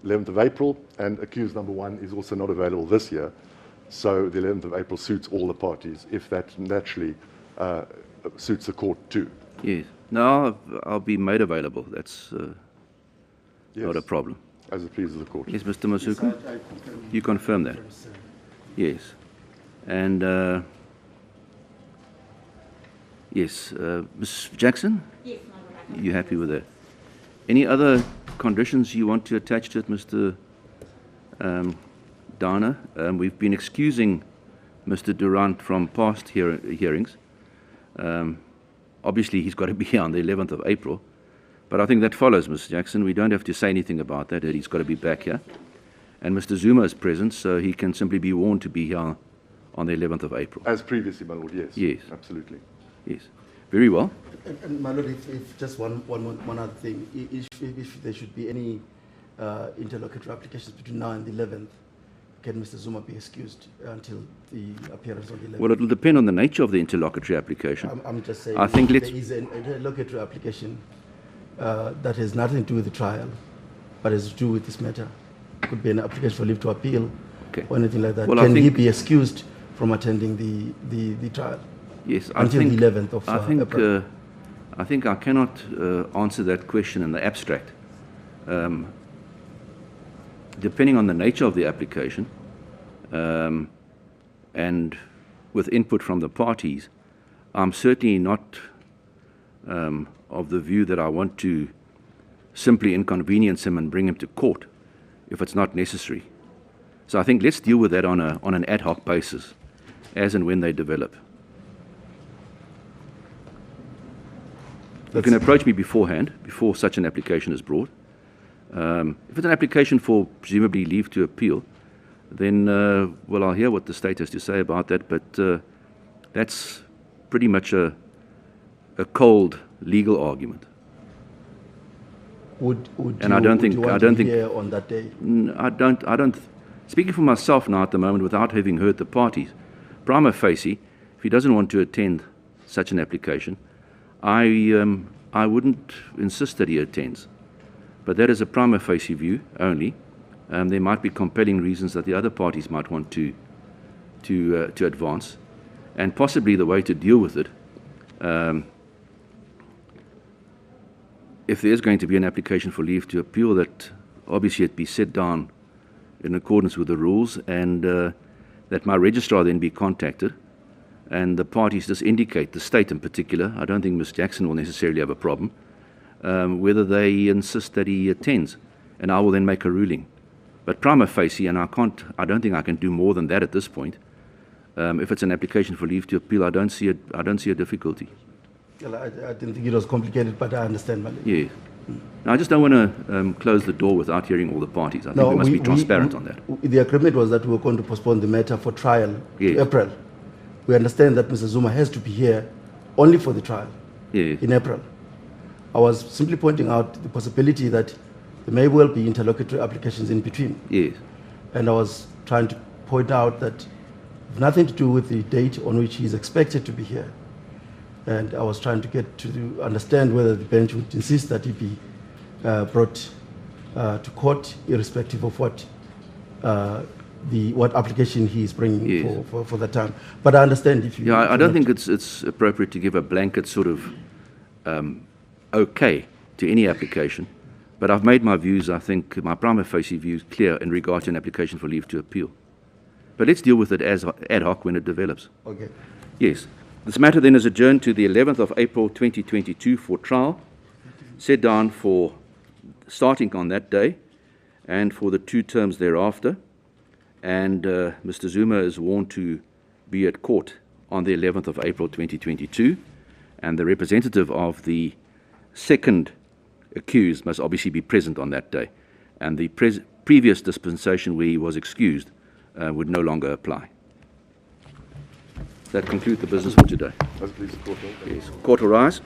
11th of April, and accused number 1 is also not available this year. So the 11th of April suits all the parties, if that naturally suits the court too. Yes. No, I'll be made available. That's not a problem. As it pleases the court. Yes, Mr. Masuku? Yes, You confirm that? Yes. And yes, Ms. Jackson? Yes, my lord. You happy with that? Any other conditions you want to attach to it, Mr. Dana? We've been excusing Mr. Durant from past hearings. Obviously, he's got to be here on the 11th of April. But I think that follows, Ms. Jackson. We don't have to say anything about that he's got to be back here. And Mr. Zuma is present, so he can simply be warned to be here on the 11th of April. As previously, my lord, yes. Yes. Absolutely. Yes. Very well. And my lord, if just one other thing, if there should be any interlocutory applications between now and the 11th, can Mr. Zuma be excused until the appearance on the 11th? Well, it will depend on the nature of the interlocutory application. I'm just saying, I think there is an interlocutory application that has nothing to do with the trial, but has to do with this matter. It could be an application for leave to appeal or anything like that. Well, can he be excused from attending the trial? Yes, until the 11th of April? I think I cannot answer that question in the abstract. Depending on the nature of the application and with input from the parties, I'm certainly not of the view that I want to simply inconvenience him and bring him to court if it's not necessary. So I think let's deal with that on an ad hoc basis, as and when they develop. You can approach me beforehand, before such an application is brought. If it's an application for presumably leave to appeal, then, well, I'll hear what the state has to say about that, but that's pretty much a cold legal argument. Would and I don't think here on that day? I don't. Speaking for myself now at the moment, without having heard the parties, prima facie, if he doesn't want to attend such an application, I wouldn't insist that he attends. But that is a prima facie view only. There might be compelling reasons that the other parties might want to advance, and possibly the way to deal with it. If there is going to be an application for leave to appeal, that obviously it be set down in accordance with the rules, and that my registrar then be contacted, and the parties just indicate, the state in particular, I don't think Ms. Jackson will necessarily have a problem, whether they insist that he attends, and I will then make a ruling. But prima facie, and I don't think I can do more than that at this point. If it's an application for leave to appeal, I don't see a difficulty. Well, I didn't think it was complicated, but I understand, Malik. Yes. Now, I just don't want to close the door without hearing all the parties. I think we must be transparent on that. The agreement was that we were going to postpone the matter for trial to April. We understand that Mr. Zuma has to be here only for the trial in April. I was simply pointing out the possibility that there may well be interlocutory applications in between. Yes. And I was trying to point out that nothing to do with the date on which he is expected to be here. And I was trying to get to understand whether the bench would insist that he be brought to court, irrespective of what application he is bringing for that time. But I understand if you... Yeah, I don't think it's appropriate to give a blanket sort of okay to any application. But I've made my views, I think, my prima facie views clear in regard to an application for leave to appeal. But let's deal with it as ad hoc when it develops. Okay. Yes. This matter then is adjourned to the 11th of April 2022 for trial, set down for starting on that day and for the 2 terms thereafter. And Mr. Zuma is warned to be at court on the 11th of April 2022. And the representative of the second accused must obviously be present on that day. And the previous dispensation where he was excused would no longer apply. That concludes the business for today. Please, the court. Yes. Court will rise.